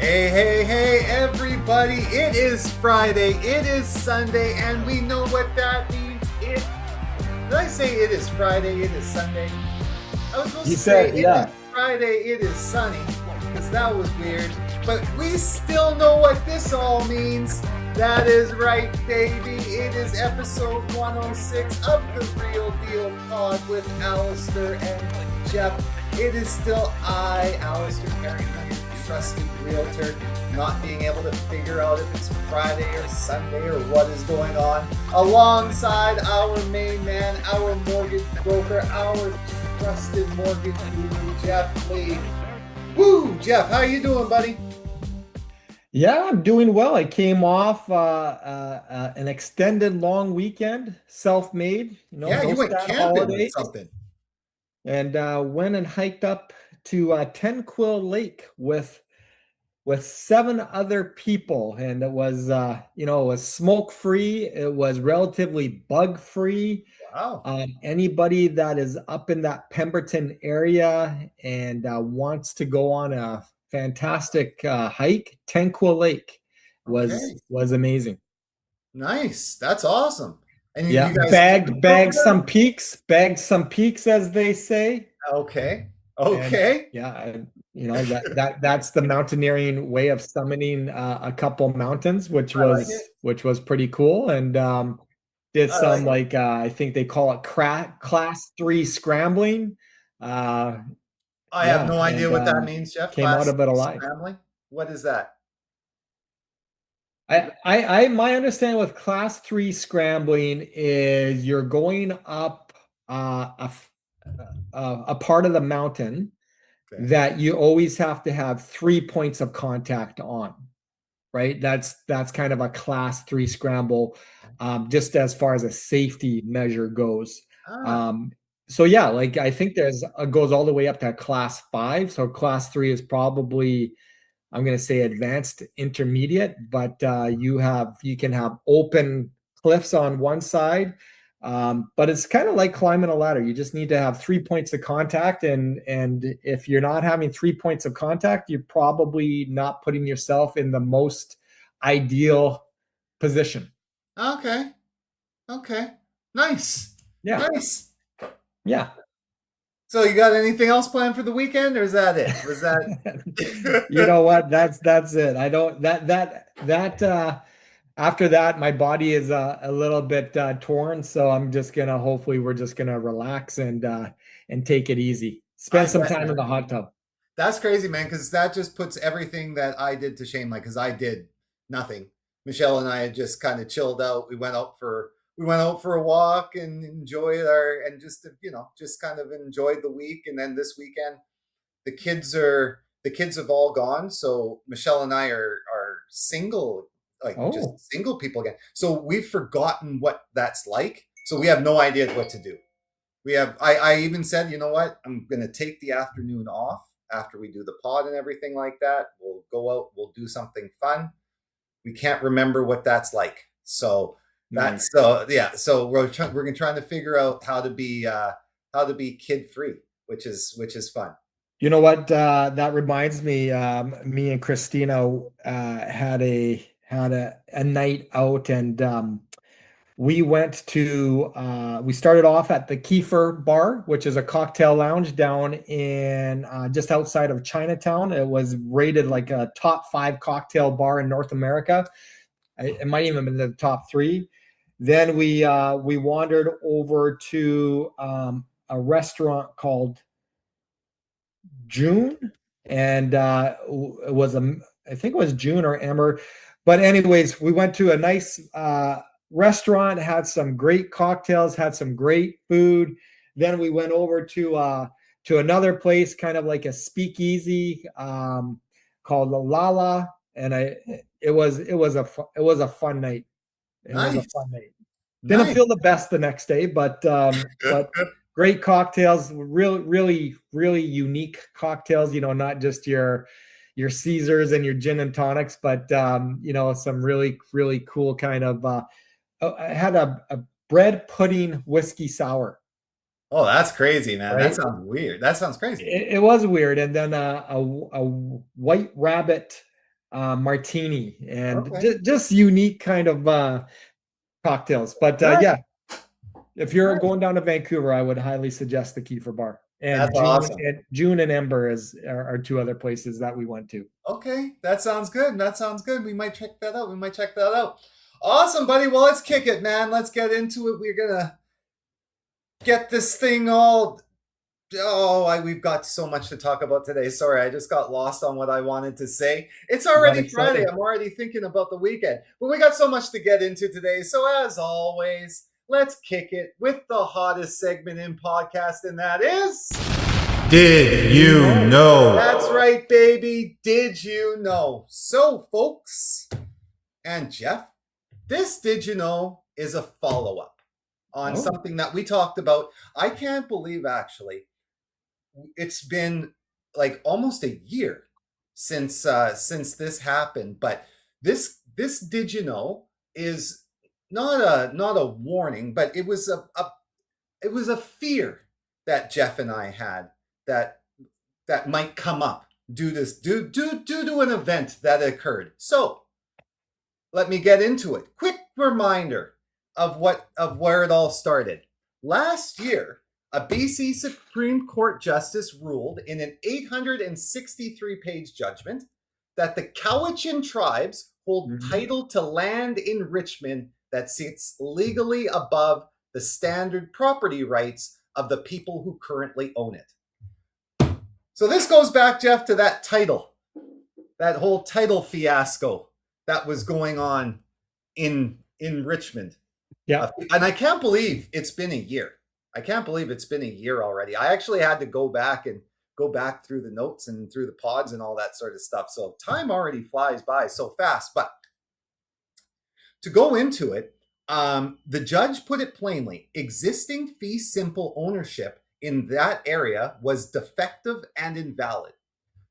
Hey, everybody. It is Friday, it is Sunday, and we know what that means. Did I say it is Friday, it is Sunday? I was supposed to say it is Friday, it is sunny, because that was weird. But we still know what this all means. That is right, baby. It is episode 106 of the Real Deal Pod with Allister and Geoff. It is still I, Allister Carrington, trusted realtor, not being able to figure out if it's Friday or Sunday or what is going on, alongside our main man, our mortgage broker, our trusted mortgage guru, Geoff Lee. Woo! Geoff, how you doing, buddy? Yeah, I'm doing well. I came off an extended long weekend, self-made, Yeah, you went camping or something. And went and hiked up to Ten Quill Lake with 7 other people, and it was it was smoke-free. It was relatively bug-free. Wow. Anybody that is up in that Pemberton area and wants to go on a fantastic hike, Ten Quill Lake was amazing. Nice. That's awesome. And you guys bagged some peaks, as they say. Okay. And, that's the mountaineering way of summiting a couple mountains, which was pretty cool. And did some I think they call it class 3 scrambling. I have no idea what that means, Geoff. Came out of it alive. Scrambling? What is that? My understanding with class 3 scrambling is you're going up a part of the mountain that you always have to have 3 points of contact on, right? That's kind of a class 3 scramble, just as far as a safety measure goes. So yeah, I think goes all the way up to class 5. So class 3 is probably, I'm going to say, advanced intermediate, but you can have open cliffs on one side, but it's kind of like climbing a ladder. You just need to have 3 points of contact, and if you're not having 3 points of contact, you're probably not putting yourself in the most ideal position. Okay. Nice. Yeah. Nice. Yeah. So you got anything else planned for the weekend, or is that it? Was that You know what? That's it. I don't after that, my body is a little bit torn, so hopefully we're just gonna relax and take it easy. Spend some time in the hot tub. That's crazy, man, because that just puts everything that I did to shame. Because I did nothing. Michelle and I had just kind of chilled out. We went out for a walk and enjoyed just kind of enjoyed the week. And then this weekend, the kids have all gone. So Michelle and I are single, just single people again. So we've forgotten what that's like. So we have no idea what to do. I even said, you know what? I'm going to take the afternoon off after we do the pod and everything like that. We'll go out, we'll do something fun. We can't remember what that's like. So so we're trying to figure out how to be kid free, which is fun. You know what? That reminds me. Me and Christina had a night out, and we went to. We started off at the Kiefer Bar, which is a cocktail lounge down in just outside of Chinatown. It was rated like a top 5 cocktail bar in North America. It might even have been the top 3. Then we wandered over to a restaurant called June, and it was I think it was June or Emmer. But anyways, we went to a nice restaurant, had some great cocktails, had some great food. Then we went over to another place, kind of like a speakeasy called La Lala, and it was a fun night. It was a fun night. Didn't feel the best the next day, but great cocktails, really unique cocktails. Not just your Caesars and your gin and tonics, but some really cool kind of. I had a bread pudding whiskey sour. Oh, that's crazy, man. Right? That sounds weird. That sounds crazy. It was weird, and then a white rabbit martini, and Okay. just unique kind of cocktails. But Nice. yeah, if you're going down to Vancouver, I would highly suggest the Kiefer Bar. And That's awesome. June and Ember are two other places that we went to. Okay, that sounds good. That sounds good. We might check that out. Awesome, buddy. Well, let's kick it, man. Let's get into it. We're gonna get this thing all. We've got so much to talk about today. Sorry, I just got lost on what I wanted to say. It's already Friday. I'm already thinking about the weekend. But we got so much to get into today. So as always, let's kick it with the hottest segment in podcast, and that is... Did you know? That's right, baby. Did you know? So, folks, and Geoff, this Did You Know is a follow-up on something that we talked about. I can't believe, actually, it's been like almost a year since this happened. But this Did You Know is not a warning, but it was a fear that Geoff and I had that might come up due to an event that occurred. So let me get into it. Quick reminder of where it all started. Last year, a BC Supreme Court justice ruled in an 863-page judgment that the Cowichan tribes hold title to land in Richmond that sits legally above the standard property rights of the people who currently own it. So this goes back, Geoff, to that whole title fiasco that was going on in Richmond. Yeah. And I can't believe it's been a year. I can't believe it's been a year already. I actually had to go back through the notes and through the pods and all that sort of stuff. So time already flies by so fast. But to go into it, the judge put it plainly: existing fee simple ownership in that area was defective and invalid.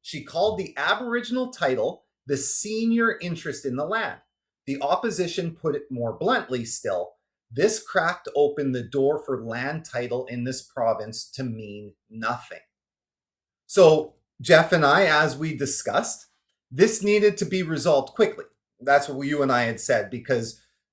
She called the Aboriginal title the senior interest in the land. The opposition put it more bluntly still: this cracked open the door for land title in this province to mean nothing. So Geoff and I, as we discussed, this needed to be resolved quickly. That's what you and I had said,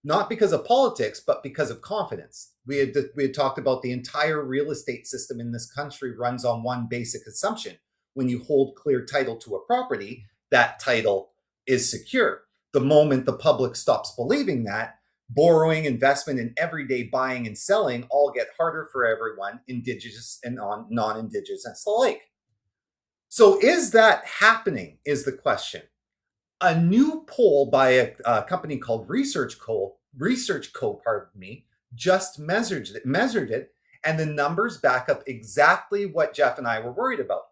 not because of politics, but because of confidence. We had talked about the entire real estate system in this country runs on one basic assumption: when you hold clear title to a property, that title is secure. The moment the public stops believing that, borrowing, investment, and everyday buying and selling all get harder for everyone, Indigenous and non-Indigenous alike. So is that happening, is the question. A new poll by a company called Research Co, just measured it, and the numbers back up exactly what Geoff and I were worried about.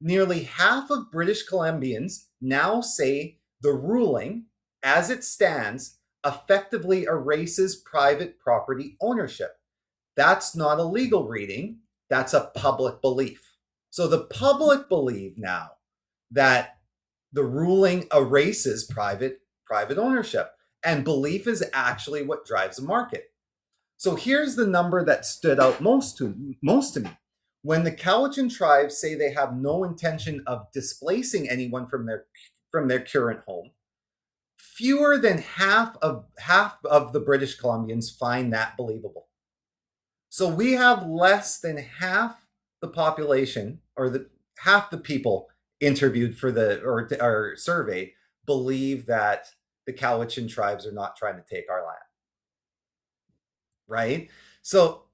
Nearly half of British Columbians now say the ruling, as it stands, effectively erases private property ownership. That's not a legal reading, that's a public belief. So the public believe now that the ruling erases private ownership, and belief is actually what drives the market. So here's the number that stood out most to me. When the Cowichan tribes say they have no intention of displacing anyone from their current home, fewer than half of the British Columbians find that believable. So we have less than half the population, or half the people interviewed or surveyed, believe that the Cowichan tribes are not trying to take our land. Right? So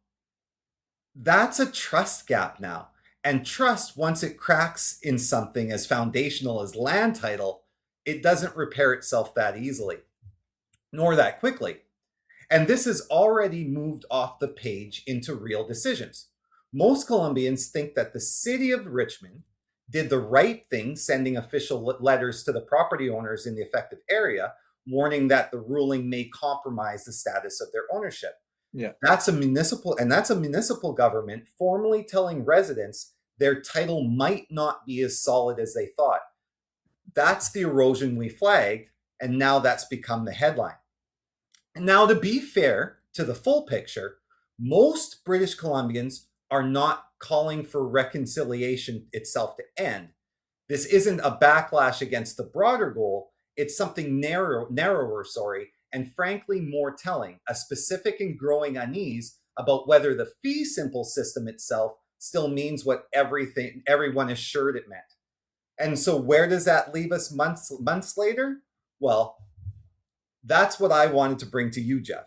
that's a trust gap now. And trust, once it cracks in something as foundational as land title, it doesn't repair itself that easily, nor that quickly. And this has already moved off the page into real decisions. Most Colombians think that the city of Richmond did the right thing, sending official letters to the property owners in the affected area, warning that the ruling may compromise the status of their ownership. Yeah, that's a municipal government formally telling residents their title might not be as solid as they thought. That's the erosion we flagged, and now that's become the headline. And now, to be fair to the full picture, most British Columbians are not calling for reconciliation itself to end. This isn't a backlash against the broader goal. It's something narrower, and frankly more telling, a specific and growing unease about whether the fee simple system itself still means what everyone assured it meant. And so where does that leave us months later? Well, that's what I wanted to bring to you, Geoff.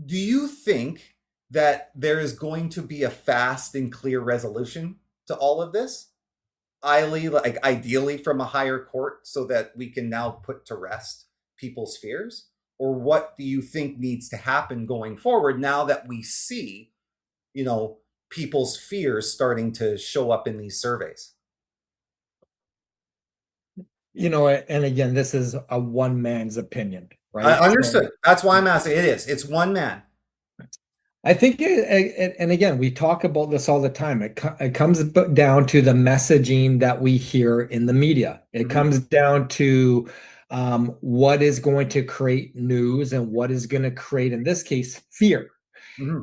Do you think that there is going to be a fast and clear resolution to all of this? Ideally from a higher court, so that we can now put to rest people's fears? Or what do you think needs to happen going forward now that we see, people's fears starting to show up in these surveys? And again, this is a one man's opinion, right? I understood. So, that's why I'm asking. It's one man. I think, and again, we talk about this all the time. It comes down to the messaging that we hear in the media. It comes down to what is going to create news and what is going to create, in this case, fear.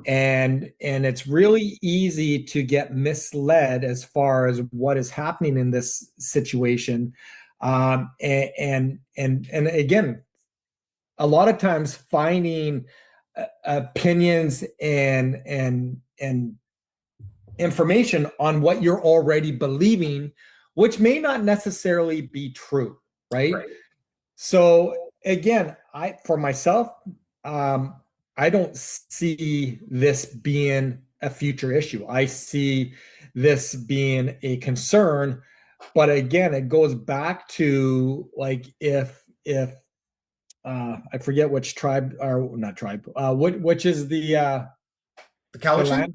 And it's really easy to get misled as far as what is happening in this situation. And again, a lot of times finding opinions and information on what you're already believing, which may not necessarily be true, right? So again, for myself, I don't see this being a future issue. I see this being a concern, but again, it goes back to if I forget which tribe, or not tribe, which is the Cowichan?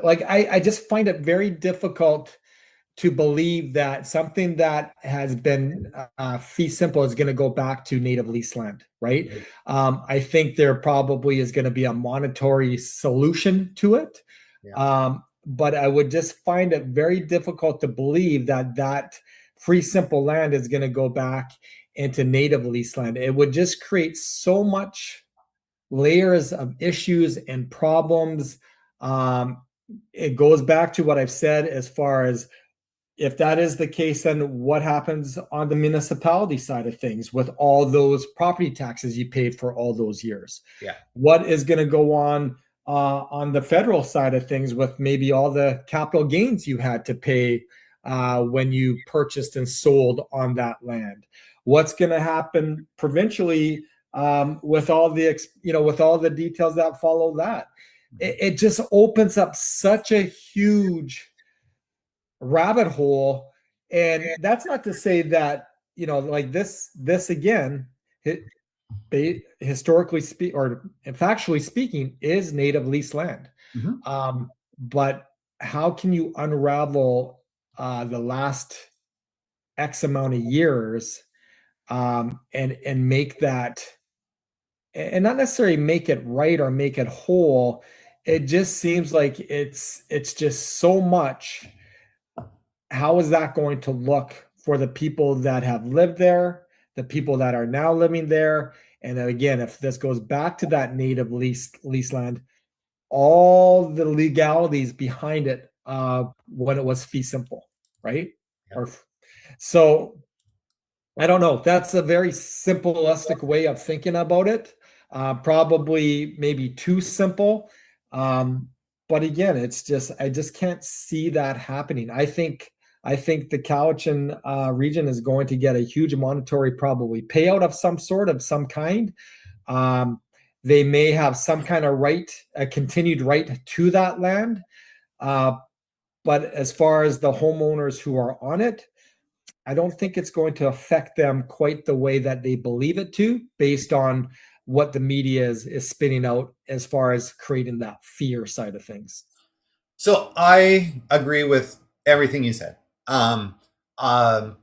I just find it very difficult to believe that something that has been fee simple is going to go back to native lease land, right? I think there probably is going to be a monetary solution to it. But I would just find it very difficult to believe that free simple land is going to go back into native lease land. It would just create so much layers of issues and problems. It goes back to what I've said as far as, if that is the case, then what happens on the municipality side of things with all those property taxes you paid for all those years? What is going to go on the federal side of things with maybe all the capital gains you had to pay when you purchased and sold on that land? What's going to happen provincially with all the details that follow that? It just opens up such a huge rabbit hole. And that's not to say that, this again, historically or factually speaking, is native lease land. But how can you unravel the last X amount of years and make that, and not necessarily make it right or make it whole? It just seems like it's just so much. How is that going to look for the people that have lived there, the people that are now living there? And again, if this goes back to that native lease land, all the legalities behind it when it was fee simple, right? So I don't know. That's a very simplistic way of thinking about it. Probably maybe too simple. But again, I just can't see that happening. I think the Cowichan region is going to get a huge monetary probably payout of some kind. They may have some kind of right, a continued right to that land. But as far as the homeowners who are on it, I don't think it's going to affect them quite the way that they believe it to, based on what the media is spinning out as far as creating that fear side of things. So I agree with everything you said. I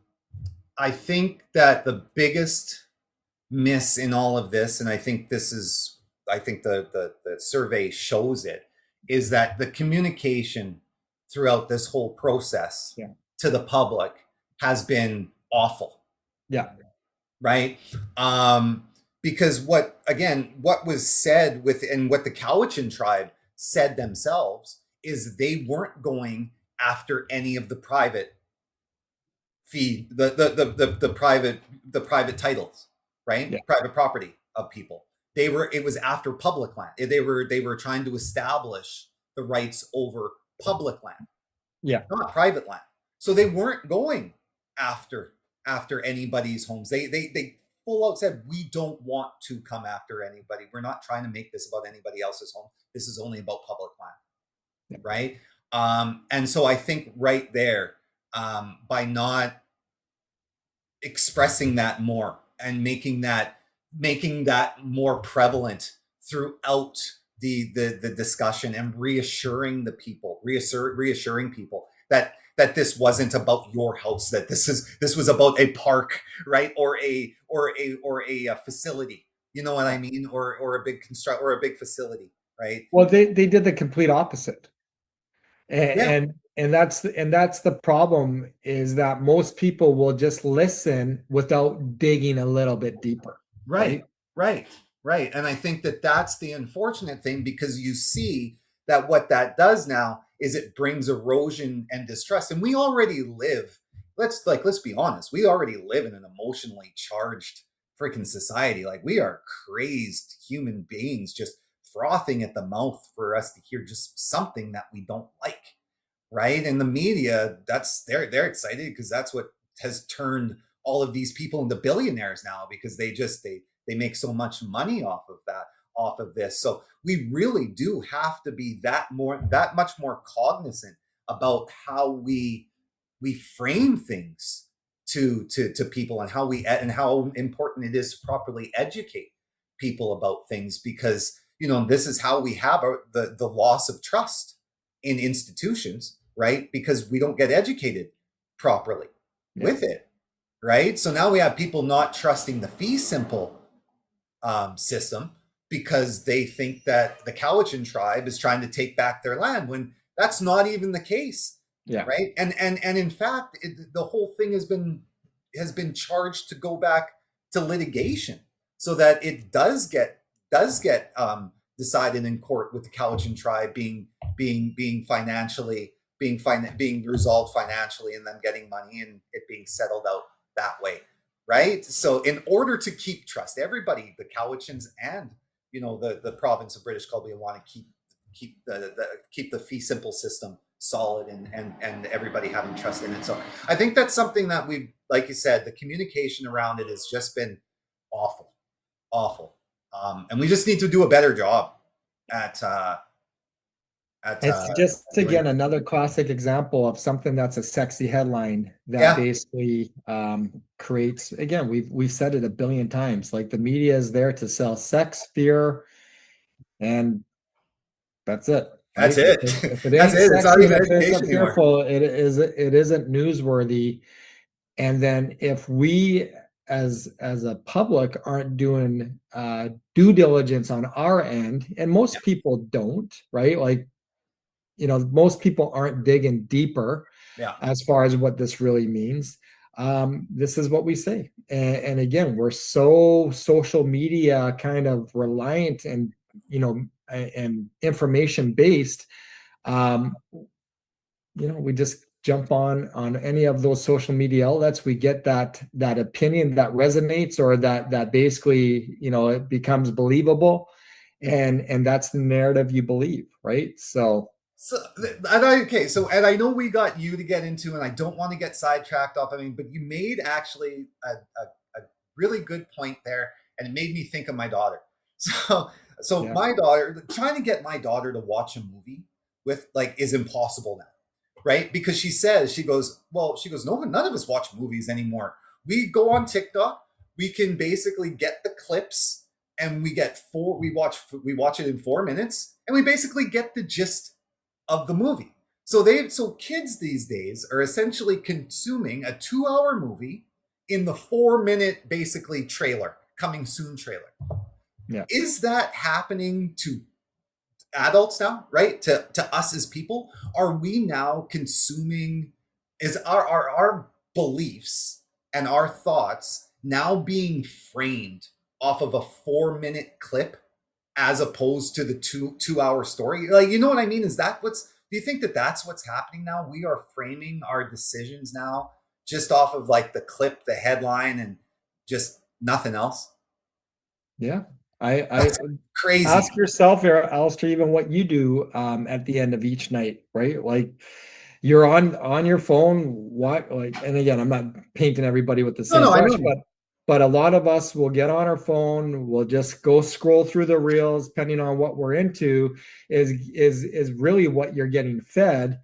think that the biggest miss in all of this, and I think the survey shows it, is that the communication throughout this whole process to the public has been awful. Right? Because what was said and what the Cowichan tribe said themselves is they weren't going after any of the private fee the private titles, right? Yeah. Private property of people. It was after public land. They were trying to establish the rights over public land, not private land. So they weren't going after anybody's homes. They full out said, we don't want to come after anybody. We're not trying to make this about anybody else's home. This is only about public land, right? And so I think right there, by not expressing that more and making that more prevalent throughout the discussion, and reassuring people that this wasn't about your house, that this was about a park, right? Or a facility, you know what I mean? Or a big facility, right? Well, they did the complete opposite. And that's the problem, is that most people will just listen without digging a little bit deeper. Right. And I think that that's the unfortunate thing, because you see that what that does now is it brings erosion and distrust. And we already live, let's be honest, we already live in an emotionally charged freaking society. Like, we are crazed human beings, just frothing at the mouth for us to hear just something that we don't like, right? And the media, they're excited because that's what has turned all of these people into billionaires now, because they make so much money off of this. So we really do have to be that much more cognizant about how we frame things to people, and how important it is to properly educate people about things, because this is how we have the loss of trust in institutions, right? Because we don't get educated properly with it, right? So now we have people not trusting the fee simple system, because they think that the Cowichan tribe is trying to take back their land, when that's not even the case. Right. And in fact, the whole thing has been charged to go back to litigation, so that it does get decided in court, with the Cowichan tribe being resolved financially, and them getting money, and it being settled out that way. Right. So in order to keep trust, everybody, the Cowichans and the province of British Columbia, want to keep the fee simple system solid, and everybody having trust in it. So I think that's something that like you said, the communication around it has just been awful. And we just need to do a better job at it's just, again, another classic example of something that's a sexy headline that basically creates, again, we've said it a billion times, like, the media is there to sell sex, fear, and that's it. Right? That's it. If it ain't sexy, if it isn't fearful, it isn't newsworthy. And then if we as a public aren't doing due diligence on our end, and most people don't, right? Like, most people aren't digging deeper as far as what this really means. This is what we say. And again, we're so social media kind of reliant, and, and information based. We just jump on any of those social media outlets. We get that opinion that resonates, or that basically, it becomes believable. And that's the narrative you believe, right? So Ed, I know we got you to get into, and I don't want to get sidetracked off. But you made actually a really good point there, and it made me think of my daughter. So my daughter, trying to get my daughter to watch a movie is impossible now, right? Because she goes, no, none of us watch movies anymore. We go on TikTok, we can basically get the clips, and we watch it in 4 minutes, and we basically get the gist of the movie. So kids these days are essentially consuming a 2-hour movie in the 4-minute basically coming soon trailer. Yeah. Is that happening to adults now, right? To us as people? Are we now consuming, is our beliefs and our thoughts now being framed off of a 4-minute clip, as opposed to the 2-hour story? Like, you know what I mean? Do you think that that's what's happening now? We are framing our decisions now just off of like the clip, the headline, and just nothing else? Yeah. That's crazy. Ask yourself, Allister, even what you do at the end of each night, right? Like you're on your phone, what like, and again, I'm not painting everybody with the same brush, but a lot of us will get on our phone, we'll just go scroll through the reels, depending on what we're into, is really what you're getting fed.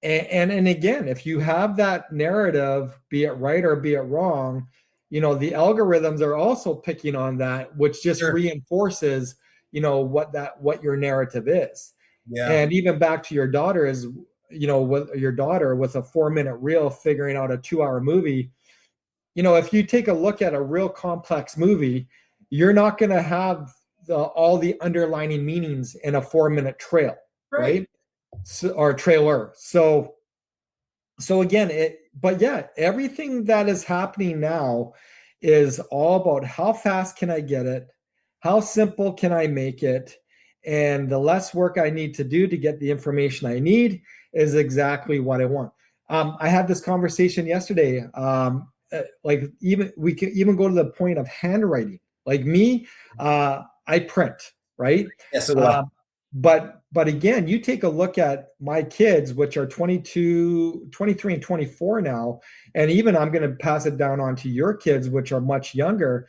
And again, if you have that narrative, be it right or be it wrong, the algorithms are also picking on that, which just reinforces, what your narrative is. Yeah. And even back to your daughter is, with your daughter with a 4-minute reel figuring out a 2-hour movie, if you take a look at a real complex movie, you're not going to have all the underlining meanings in a 4-minute trail, right? So, or trailer. So again, everything that is happening now is all about how fast can I get it? How simple can I make it? And the less work I need to do to get the information I need is exactly what I want. I had this conversation yesterday. Like we can even go to the point of handwriting. Like me, I print, right? Yes, yeah, so but again, you take a look at my kids, which are 22, 23, and 24 now, and even I'm going to pass it down on to your kids, which are much younger.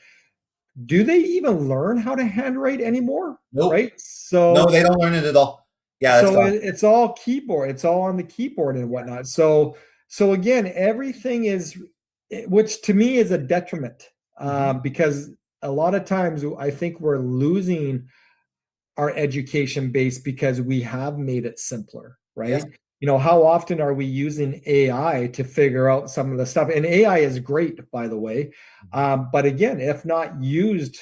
Do they even learn how to handwrite anymore? Nope. Right? So no, they don't learn it at all. Yeah. So it's all keyboard. It's all on the keyboard and whatnot. So again, everything is, which to me is a detriment, because a lot of times I think we're losing our education base because we have made it simpler, right? Yes. How often are we using AI to figure out some of the stuff? And AI is great, by the way. But again, if not used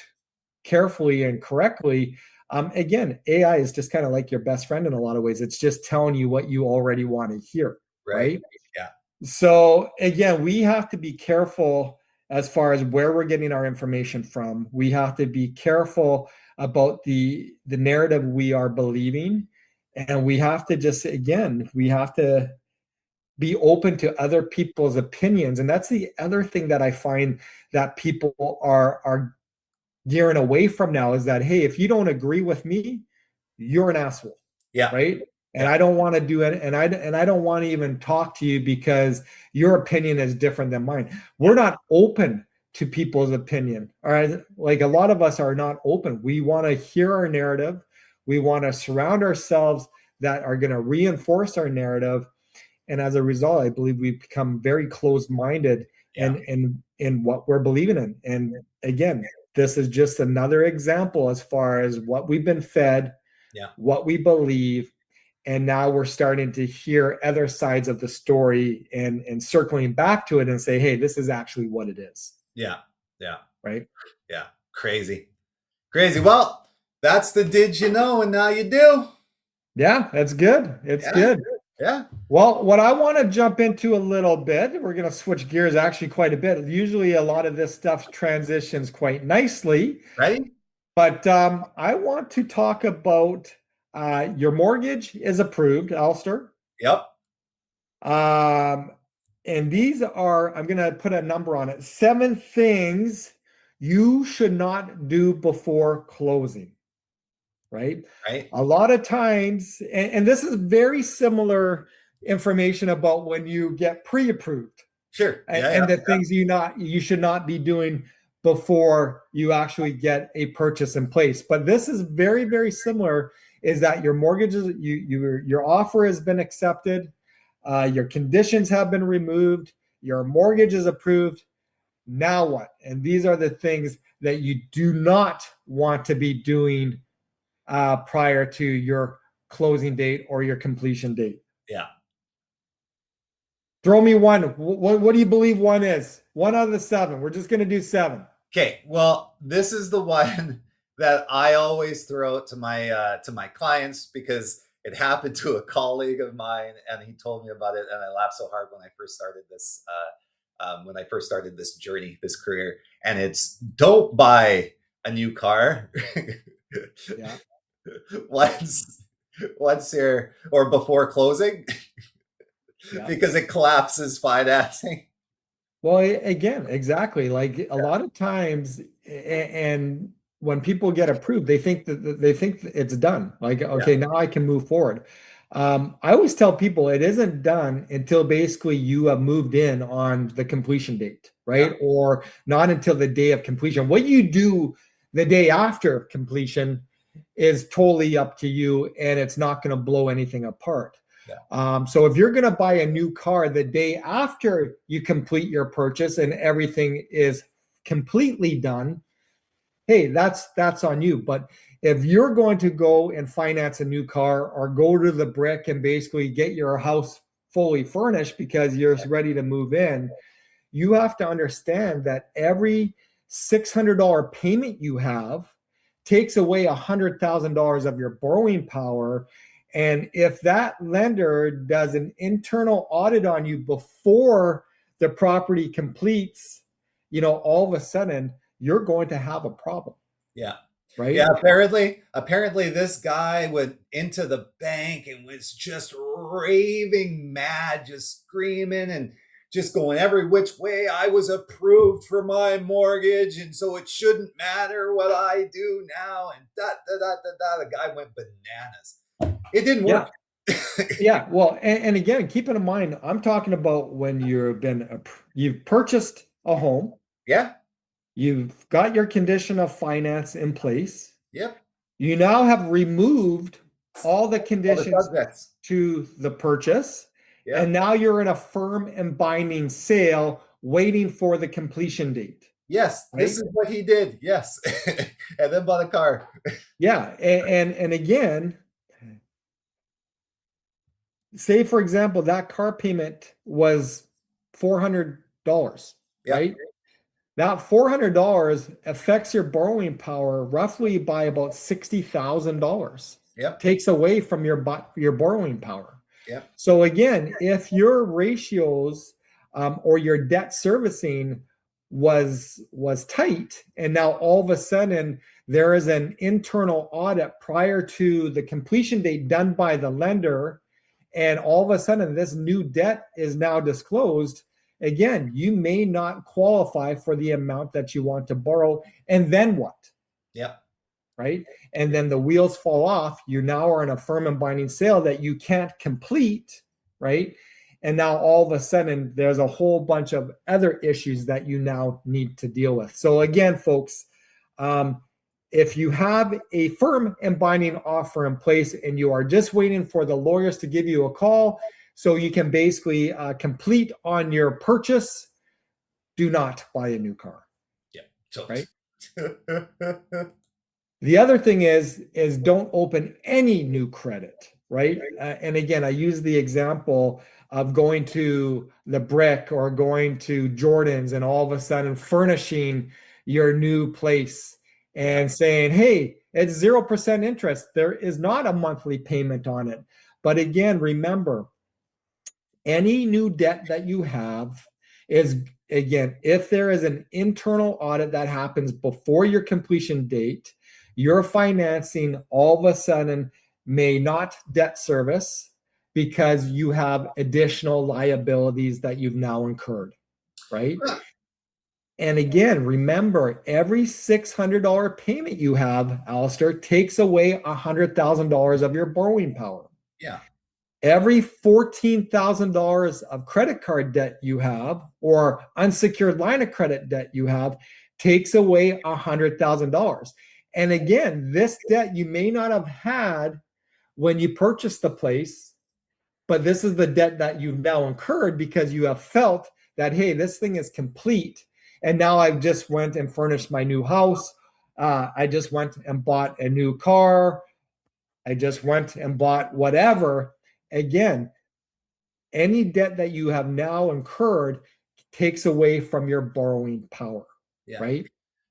carefully and correctly, again, AI is just kind of like your best friend in a lot of ways. It's just telling you what you already want to hear, right? Yeah. So again, we have to be careful as far as where we're getting our information from. We have to be careful about the narrative we are believing, and we have to be open to other people's opinions. And that's the other thing that I find that people are gearing away from now, is that, hey, if you don't agree with me, you're an asshole. Yeah. Right. And I don't want to do it. And I don't want to even talk to you because your opinion is different than mine. We're not open to people's opinion. All right. Like a lot of us are not open. We want to hear our narrative. We want to surround ourselves that are going to reinforce our narrative. And as a result, I believe we've become very closed-minded in what we're believing in. And again, this is just another example as far as what we've been fed, what we believe, and now we're starting to hear other sides of the story and circling back to it and say, hey, this is actually what it is. Yeah. Yeah. Right. Yeah. Crazy. Well, that's the did you know, and now you do. Yeah, that's good. It's good. Yeah. Well, what I want to jump into a little bit, we're going to switch gears actually quite a bit. Usually a lot of this stuff transitions quite nicely. Right. But I want to talk about your mortgage is approved, Allister. Yep. And these are, I'm going to put a number on it, 7 things you should not do before closing. Right. A lot of times, and this is very similar information about when you get pre-approved. Sure. And the things you should not be doing before you actually get a purchase in place. But this is very, very similar, is that your mortgages, your offer has been accepted, your conditions have been removed, your mortgage is approved. Now what? And these are the things that you do not want to be doing prior to your closing date or your completion date. Yeah. Throw me one. What do you believe one is? 1 out of the 7. We're just going to do 7. Okay. Well, this is the one that I always throw to my clients because it happened to a colleague of mine, and he told me about it, and I laughed so hard when I first started this journey, this career. And it's, don't buy a new car. Yeah. once you're, or before closing, because it collapses financing. Well, again, exactly. Like a lot of times, and when people get approved, they think that it's done. Like, okay, now I can move forward. I always tell people it isn't done until basically you have moved in on the completion date, right? Or not until the day of completion. What you do the day after completion is totally up to you, and it's not going to blow anything apart. So if you're going to buy a new car the day after you complete your purchase and everything is completely done, hey, that's on you. But if you're going to go and finance a new car or go to the brick and basically get your house fully furnished because you're ready to move in, you have to understand that every $600 payment you have takes away $100,000 of your borrowing power. And if that lender does an internal audit on you before the property completes, all of a sudden you're going to have a problem. Yeah. Right. Yeah. Apparently this guy went into the bank and was just raving mad, just screaming and just going every which way. I was approved for my mortgage, and so it shouldn't matter what I do now. And the guy went bananas. It didn't work. Yeah. Well, and again, keep in mind, I'm talking about when you've purchased a home. Yeah. You've got your condition of finance in place. Yep. You now have removed all the conditions to the purchase. Yep. And now you're in a firm and binding sale waiting for the completion date. Yes, right? This is what he did. Yes. And then bought a car. Yeah. And again, say, for example, that car payment was $400, right? That $400 affects your borrowing power roughly by about $60,000. Yep. Takes away from your borrowing power. Yep. So again, if your ratios or your debt servicing was tight, and now all of a sudden there is an internal audit prior to the completion date done by the lender, and all of a sudden this new debt is now disclosed, again, you may not qualify for the amount that you want to borrow. And then what? Yep. Right. And then the wheels fall off. You now are in a firm and binding sale that you can't complete. Right. And now all of a sudden there's a whole bunch of other issues that you now need to deal with. So again, folks, if you have a firm and binding offer in place and you are just waiting for the lawyers to give you a call so you can basically complete on your purchase, do not buy a new car. Yeah. So. Right. The other thing is don't open any new credit. Right. And again, I use the example of going to the brick or going to Jordan's and all of a sudden furnishing your new place and saying, hey, it's 0% interest. There is not a monthly payment on it. But again, remember, any new debt that you have is, again, if there is an internal audit that happens before your completion date, your financing all of a sudden may not debt service because you have additional liabilities that you've now incurred, right? And again, remember, every $600 payment you have, Allister, takes away $100,000 of your borrowing power. Yeah. Every $14,000 of credit card debt you have or unsecured line of credit debt you have takes away $100,000. And again, this debt you may not have had when you purchased the place, but this is the debt that you've now incurred because you have felt that, hey, this thing is complete. And now I've just went and furnished my new house. I just went and bought a new car. I just went and bought whatever. Again, any debt that you have now incurred takes away from your borrowing power, right?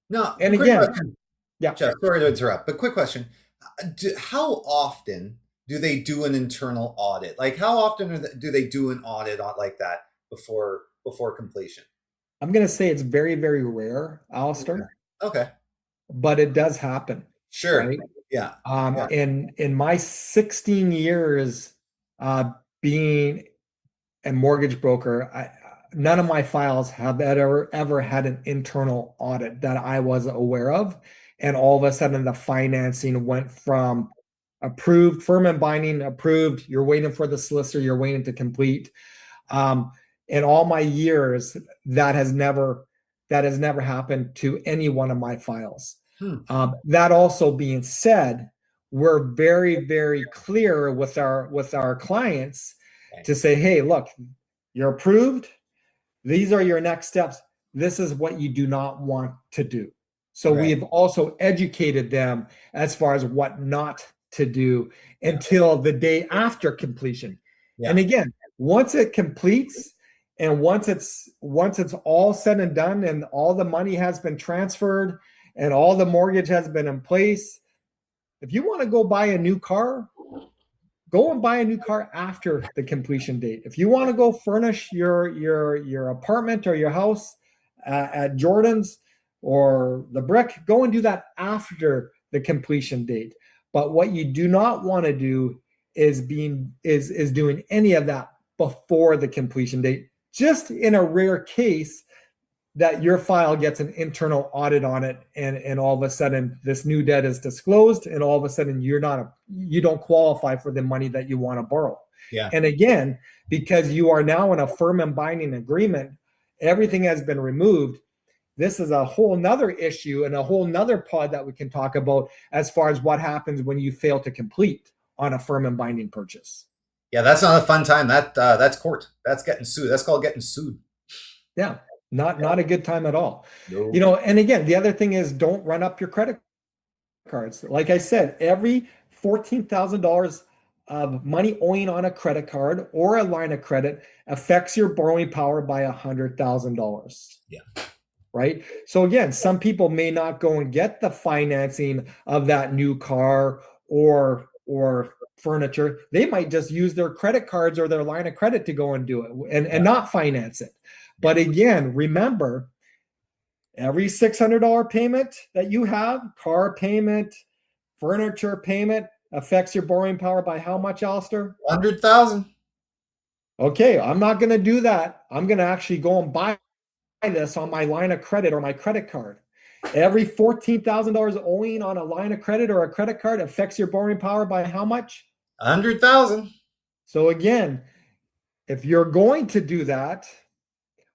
No, and again, Geoff, sorry to interrupt, but quick question. How often do they do an internal audit? Like how often do they do an audit like that before completion? I'm going to say it's very, very rare, Allister. Okay. But it does happen. Sure. Right? Yeah. In my 16 years being a mortgage broker, none of my files have ever had an internal audit that I was aware of. And all of a sudden the financing went from approved, firm and binding, approved, you're waiting for the solicitor, you're waiting to complete. In all my years, that has never happened to any one of my files. That also being said, we're very, very clear with our clients to say, hey, look, you're approved. These are your next steps. This is what you do not want to do. So we've also educated them as far as what not to do until the day after completion. And again, once it completes and once it's all said and done and all the money has been transferred and all the mortgage has been in place, if you want to go buy a new car, go and buy a new car after the completion date. If you want to go furnish your apartment or your house at Jordan's or the Brick, go and do that after the completion date. But what you do not want to do is doing any of that before the completion date, just in a rare case that your file gets an internal audit on it and all of a sudden this new debt is disclosed and all of a sudden you don't qualify for the money that you want to borrow. And again, because you are now in a firm and binding agreement, everything has been removed. This is a whole nother issue and a whole nother pod that we can talk about as far as what happens when you fail to complete on a firm and binding purchase. Yeah, that's not a fun time. That's court. That's getting sued. That's called getting sued. Yeah, not a good time at all. No. You know, and again, the other thing is don't run up your credit cards. Like I said, every $14,000 of money owing on a credit card or a line of credit affects your borrowing power by $100,000. Yeah. Right. So again, some people may not go and get the financing of that new car or furniture. They might just use their credit cards or their line of credit to go and do it and not finance it. But again, remember, every $600 payment that you have, car payment, furniture payment, affects your borrowing power by how much, Allister? 100,000. Okay, I'm not going to do that. I'm going to actually go and buy this on my line of credit or my credit card. Every $14,000 owing on a line of credit or a credit card affects your borrowing power by how much? 100,000. So again, if you're going to do that,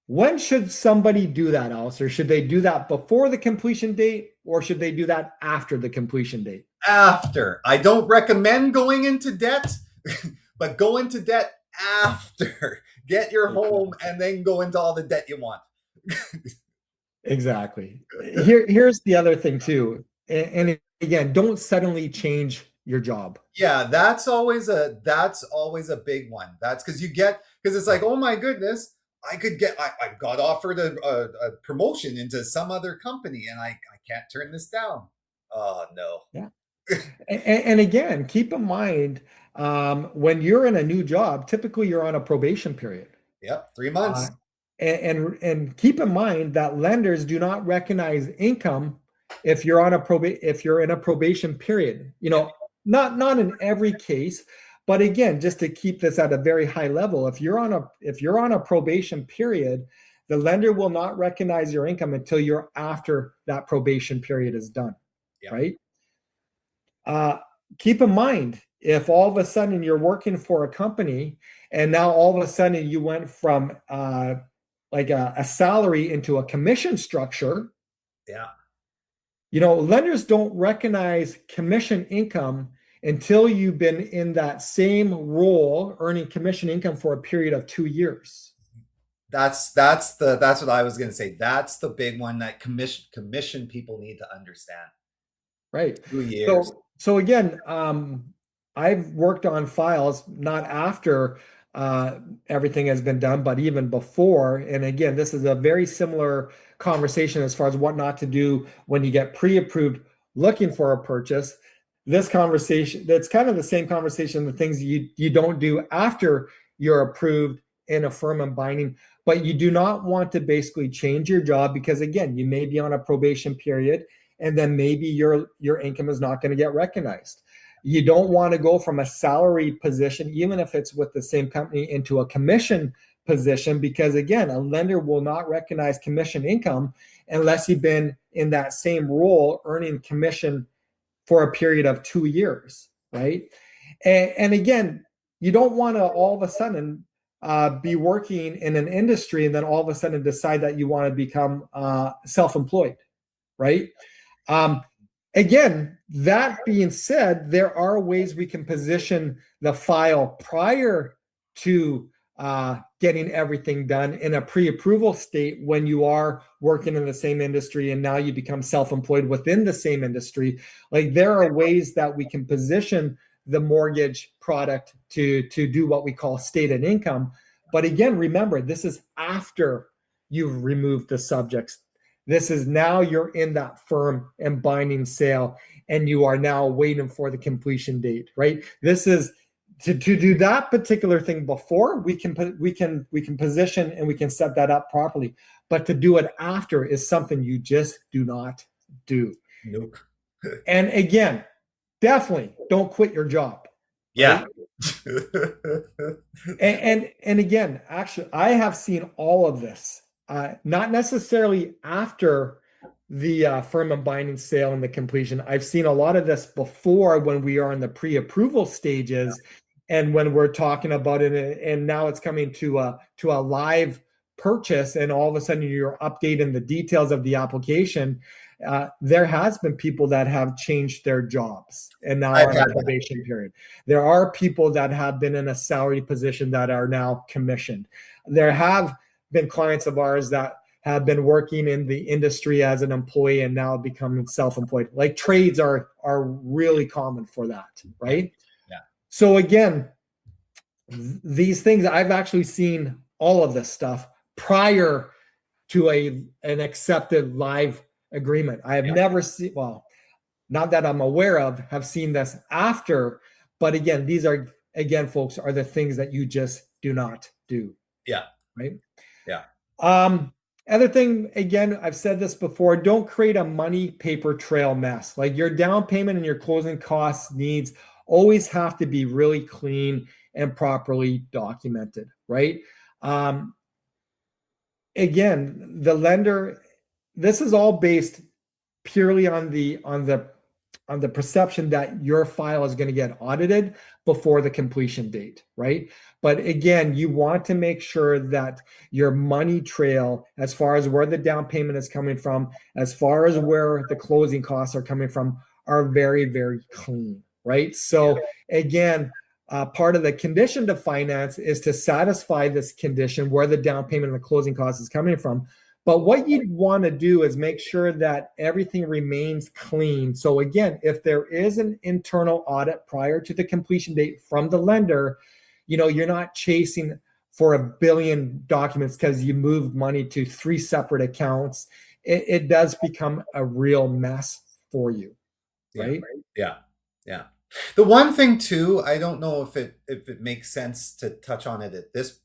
when should somebody do that, Alistair? Should they do that before the completion date or should they do that after the completion date? After. I don't recommend going into debt, but go into debt after. Get your home and then go into all the debt you want. Exactly. Here's the other thing too. And again, don't suddenly change your job. Yeah, that's always a big one. That's because it's like, oh my goodness, I got offered a promotion into some other company and I can't turn this down. Oh no. Yeah. and again, keep in mind, when you're in a new job, typically you're on a probation period. Yep, 3 months. And keep in mind that lenders do not recognize income if you're in a probation period. You know, not in every case, but again, just to keep this at a very high level, if you're on a probation period, the lender will not recognize your income until you're after that probation period is done. Yep. Right? Keep in mind, if all of a sudden you're working for a company and now all of a sudden you went from like a salary into a commission structure. Yeah. You know, lenders don't recognize commission income until you've been in that same role earning commission income for a period of 2 years. That's what I was going to say. That's the big one that commission people need to understand. Right. 2 years. So again, I've worked on files not after everything has been done, but even before. And again, this is a very similar conversation as far as what not to do when you get pre-approved looking for a purchase. This conversation, that's kind of the same conversation, the things you don't do after you're approved in a firm and binding, but you do not want to basically change your job because again, you may be on a probation period and then maybe your income is not going to get recognized. You don't want to go from a salary position, even if it's with the same company, into a commission position, because again, a lender will not recognize commission income unless you've been in that same role earning commission for a period of 2 years, right? And again, you don't want to all of a sudden be working in an industry and then all of a sudden decide that you want to become self-employed, right? Again, that being said, there are ways we can position the file prior to getting everything done in a pre-approval state when you are working in the same industry and now you become self-employed within the same industry. Like, there are ways that we can position the mortgage product to do what we call stated income. But again, remember, this is after you've removed the subjects. This is now you're in that firm and binding sale, and you are now waiting for the completion date, right? This is to do that particular thing before we can position and we can set that up properly. But to do it after is something you just do not do. Nope. And again, definitely don't quit your job. Yeah. Right? and again, actually, I have seen all of this. Not necessarily after the firm and binding sale and the completion. I've seen a lot of this before when we are in the pre-approval stages, and when we're talking about it, and now it's coming to a live purchase, and all of a sudden you're updating the details of the application. There has been people that have changed their jobs and now are in a probation period. There are people that have been in a salary position that are now commissioned. There have been clients of ours that have been working in the industry as an employee and now becoming self-employed. Like, trades are really common for that, right? Yeah. So again, these things, I've actually seen all of this stuff prior to an accepted live agreement. I have never seen, well, not that I'm aware of, have seen this after. But again, these are, again, folks, are the things that you just do not do. Yeah. Right. Yeah. Other thing, again, I've said this before, don't create a money paper trail mess. Like, your down payment and your closing costs needs always have to be really clean and properly documented, right? Again, the lender, this is all based purely on the perception that your file is going to get audited before the completion date, right? But again, you want to make sure that your money trail, as far as where the down payment is coming from, as far as where the closing costs are coming from, are very, very clean, right? So again, part of the condition to finance is to satisfy this condition where the down payment and the closing cost is coming from. But what you'd want to do is make sure that everything remains clean. So again, if there is an internal audit prior to the completion date from the lender, you're not chasing for 1 billion documents because you moved money to 3 separate accounts. It does become a real mess for you, right? Yeah. The one thing too, I don't know if it makes sense to touch on it at this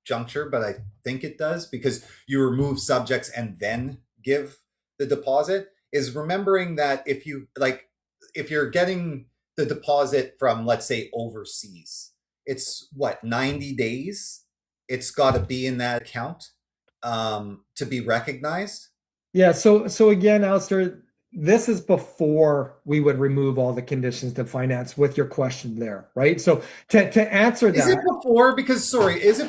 juncture, but I think it does, because you remove subjects and then give the deposit, is remembering that if you're getting the deposit from, let's say, overseas, it's 90 days it's got to be in that account to be recognized. Yeah. So again, Allister, this is before we would remove all the conditions to finance, with your question there, right? So to answer that. Is it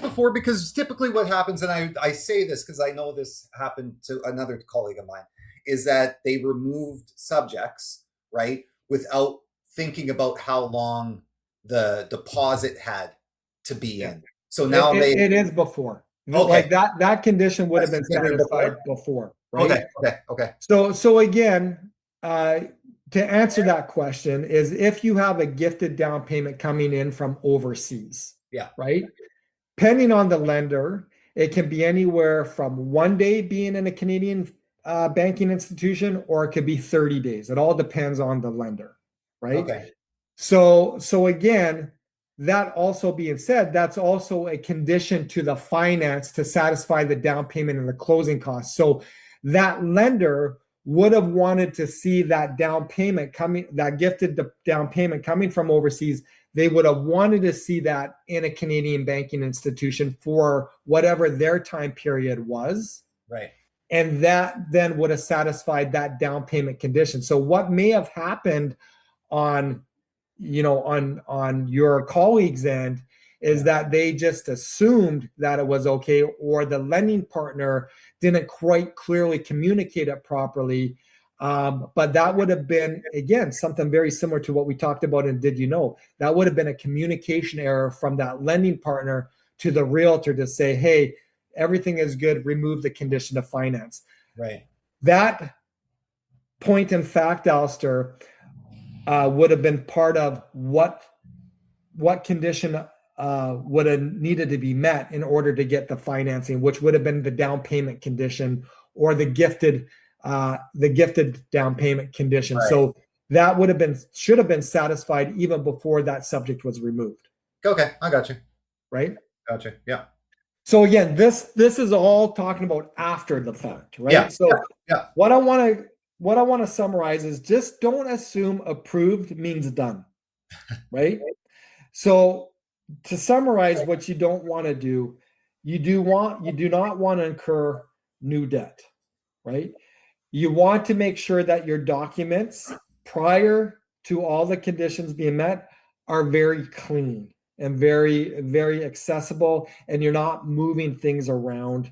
before? Because typically what happens, and I say this because I know this happened to another colleague of mine, is that they removed subjects, right, without thinking about how long the deposit had to be in. So now it is before. Okay. Like that condition would have been satisfied before, right? Okay. So again, to answer that question is, if you have a gifted down payment coming in from overseas, right? Depending on the lender, it can be anywhere from 1 day being in a Canadian banking institution, or it could be 30 days. It all depends on the lender, right? Okay. So again, that also being said, that's also a condition to the finance to satisfy the down payment and the closing costs. So that lender would have wanted to see that down payment coming, that gifted down payment coming from overseas. They would have wanted to see that in a Canadian banking institution for whatever their time period was. Right. And that then would have satisfied that down payment condition. So what may have happened on your colleague's end is that they just assumed that it was okay, or the lending partner didn't quite clearly communicate it properly. But that would have been, again, something very similar to what we talked about in Did You Know? That would have been a communication error from that lending partner to the realtor to say, hey, everything is good, remove the condition of finance. Right. That point in fact, Allister, would have been part of what condition would have needed to be met in order to get the financing, which would have been the down payment condition or the gifted down payment condition. Right. So that should have been satisfied even before that subject was removed. Okay, I got you. Right? Gotcha. Yeah. So again, this is all talking about after the fact, right? Yeah. So yeah. What I want to summarize is just don't assume approved means done, right? So to summarize what you don't want to do, you do not want to incur new debt, right? You want to make sure that your documents prior to all the conditions being met are very clean and very, very accessible, and you're not moving things around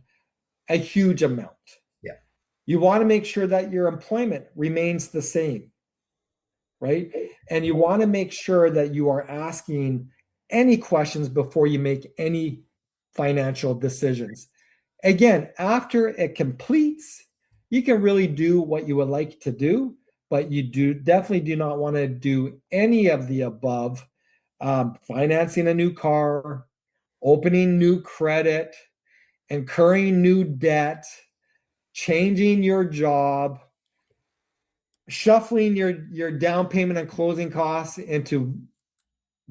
a huge amount. Yeah. You want to make sure that your employment remains the same, right? And you want to make sure that you are asking any questions before you make any financial decisions. Again, after it completes, you can really do what you would like to do, but you definitely do not want to do any of the above. Financing a new car, opening new credit, incurring new debt, changing your job, shuffling your down payment and closing costs into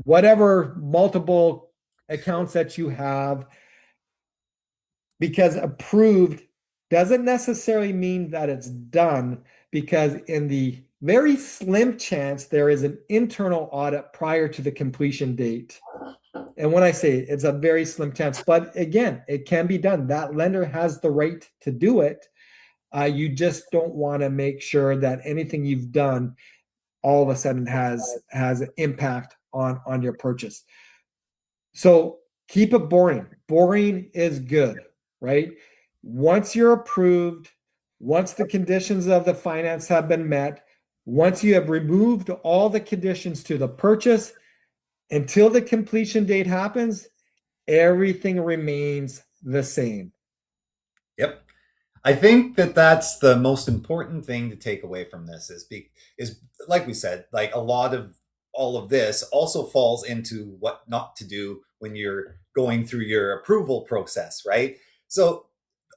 whatever multiple accounts that you have, because approved doesn't necessarily mean that it's done, because in the very slim chance there is an internal audit prior to the completion date. And when I say it's a very slim chance, but again, it can be done. That lender has the right to do it. You just don't want to make sure that anything you've done all of a sudden has an impact on your purchase. So keep it boring. Boring is good, right? Once you're approved, once the conditions of the finance have been met, once you have removed all the conditions to the purchase, until the completion date happens, everything remains the same. Yep. I think that that's the most important thing to take away from this is like we said, like a lot of all of this also falls into what not to do when you're going through your approval process, right? So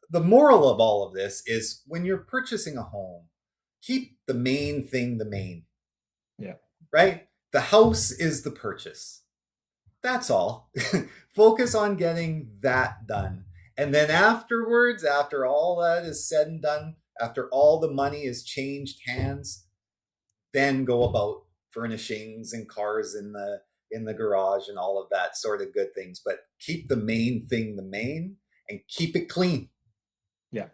the moral of all of this is when you're purchasing a home, keep the main thing the main. Yeah. Right? The house is the purchase. That's all. Focus on getting that done. And then afterwards, after all that is said and done, after all the money is changed hands, then go about furnishings and cars in the garage and all of that sort of good things. But keep the main thing the main and keep it clean. Yeah.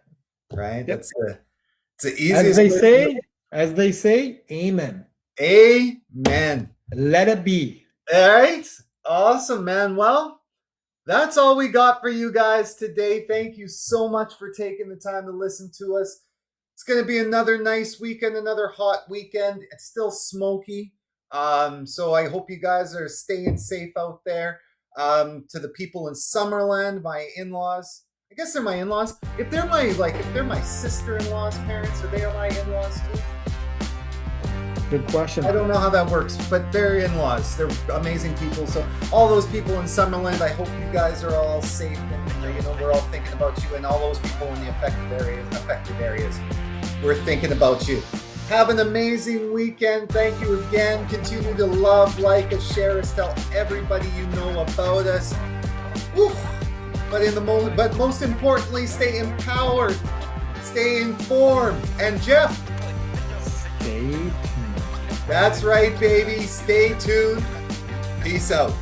Right? Yep. It's the easiest. As they say, amen. Amen. Let it be. All right. Awesome, man. Well, that's all we got for you guys today. Thank you so much for taking the time to listen to us. It's going to be another nice weekend, another hot weekend. It's still smoky. So I hope you guys are staying safe out there. To the people in Summerland, my in-laws, I guess they're my in-laws. If they're my sister-in-law's parents, are they my in-laws too? Good question. I don't know how that works, but they're in-laws. They're amazing people. So all those people in Summerland, I hope you guys are all safe, and we're all thinking about you, and all those people in the affected areas. We're thinking about you. Have an amazing weekend. Thank you again. Continue to love, like us, share us, tell everybody you know about us. Woo. But most importantly, stay empowered, stay informed. And Geoff, Stay tuned. That's right, baby. Stay tuned. Peace out.